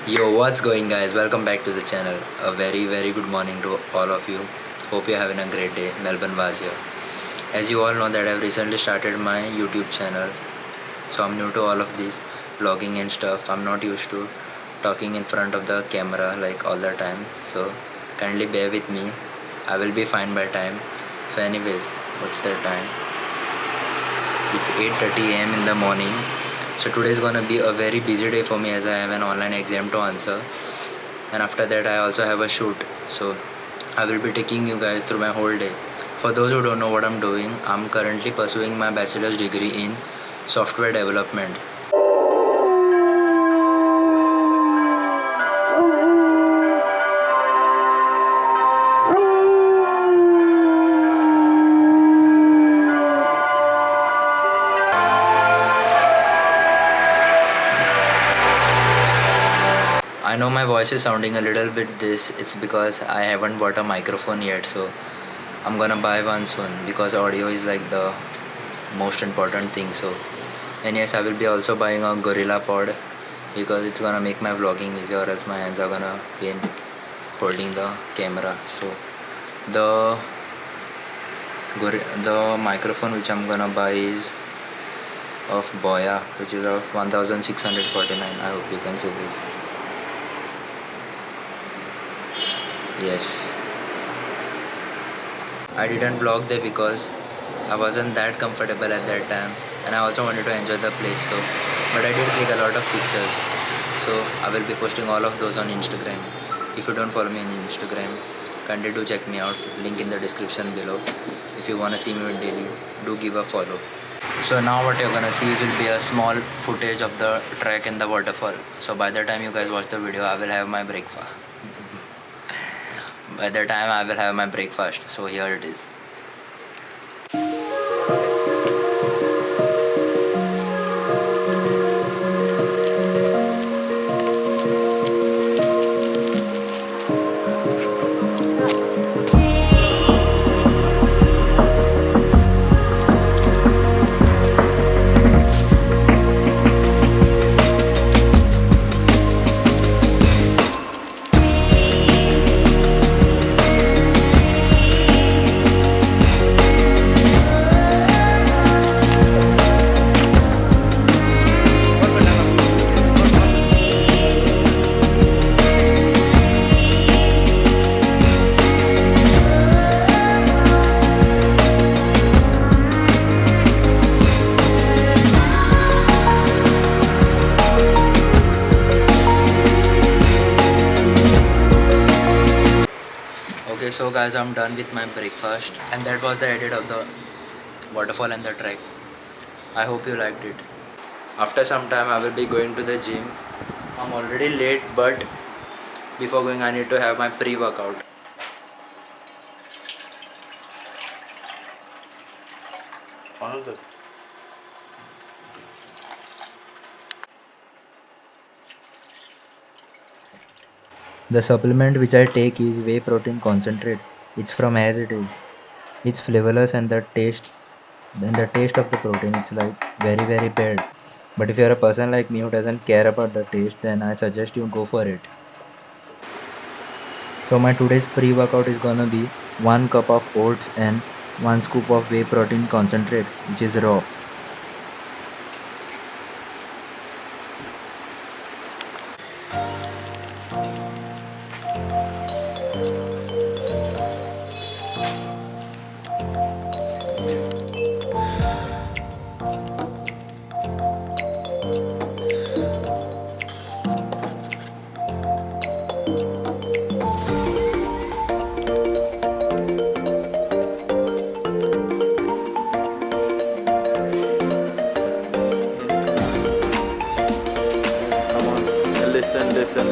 Yo, what's going, guys? Welcome back to the channel. A very good morning to all of you. Hope you're having a great day. Melbern was here. As you all know that I've recently started my YouTube channel, so I'm new to all of this vlogging and stuff. I'm not used to talking in front of the camera like all the time, so kindly bear with me. I will be fine by time. So anyways, what's the time? It's 8:30 a.m. in the morning. So today is gonna be a very busy day for me as I have an online exam to answer, and after that I also have a shoot. So I will be taking you guys through my whole day. For those who don't know what I'm doing, I'm currently pursuing my bachelor's degree in software development. I know my voice is sounding a little bit this, it's because I haven't bought a microphone yet, so I'm gonna buy one soon because audio is like the most important thing. So, and yes, I will be also buying a gorilla pod because it's gonna make my vlogging easier, or else my hands are gonna pain holding the camera. So the the microphone which I'm gonna buy is of Boya, which is of 1649. I hope you can see this. Yes, I didn't vlog there because I wasn't that comfortable at that time, and I also wanted to enjoy the place. So, but I did click a lot of pictures. So I will be posting all of those on Instagram. If you don't follow me on Instagram, kindly do check me out. Link in the description below. If you wanna see me daily, do give a follow. So now what you're gonna see will be a small footage of the trek in the waterfall. So by the time you guys watch the video, I will have my breakfast. By the time I will have my breakfast. So here it is. Okay, so guys, I'm done with my breakfast, and that was the edit of the waterfall and the trek. I hope you liked it. After some time, I will be going to the gym. I'm already late, but before going, I need to have my pre-workout. The supplement which I take is whey protein concentrate. It's from as it is. It's flavorless, and the taste of the protein, it's like very bad. But if you're a person like me who doesn't care about the taste, then I suggest you go for it. So my today's pre-workout is gonna be 1 cup of oats and 1 scoop of whey protein concentrate, which is raw. Listen.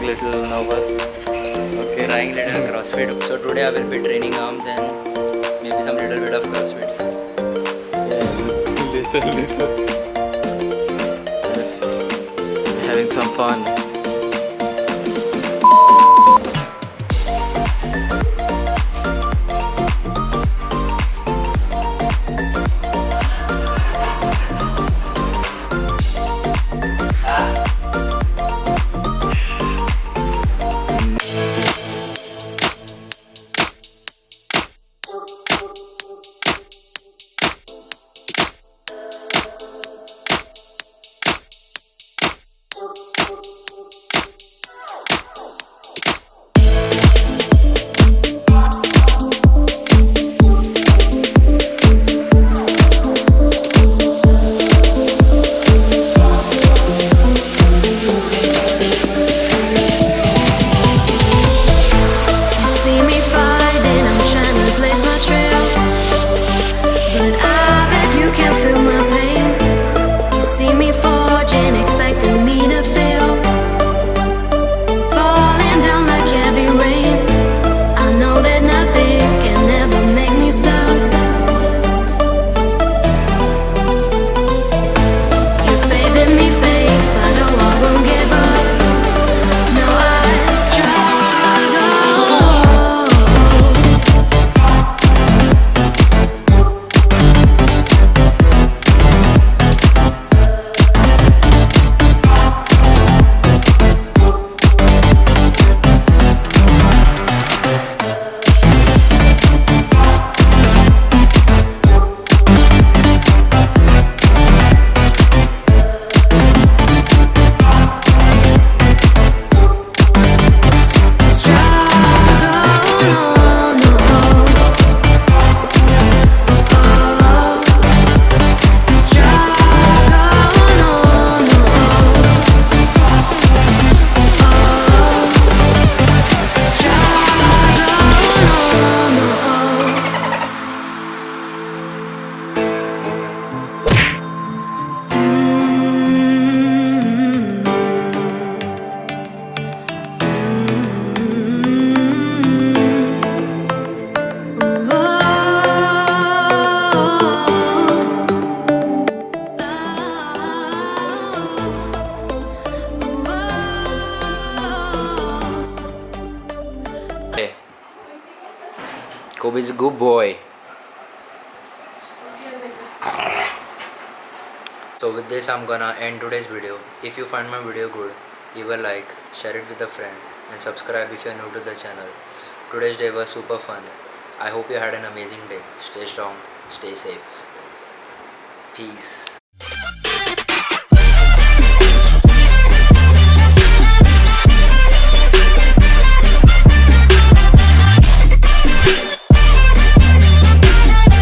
little nervous. Okay. Trying little CrossFit. So today I will be training arms and maybe some little bit of CrossFit. Yeah, listen. Yes. Having some fun. Kobe is a good boy. So with this I'm gonna end today's video. If you find my video good, leave a like, share it with a friend and subscribe if you are new to the channel. Today's day was super fun. I hope you had an amazing day. Stay strong, stay safe. Peace.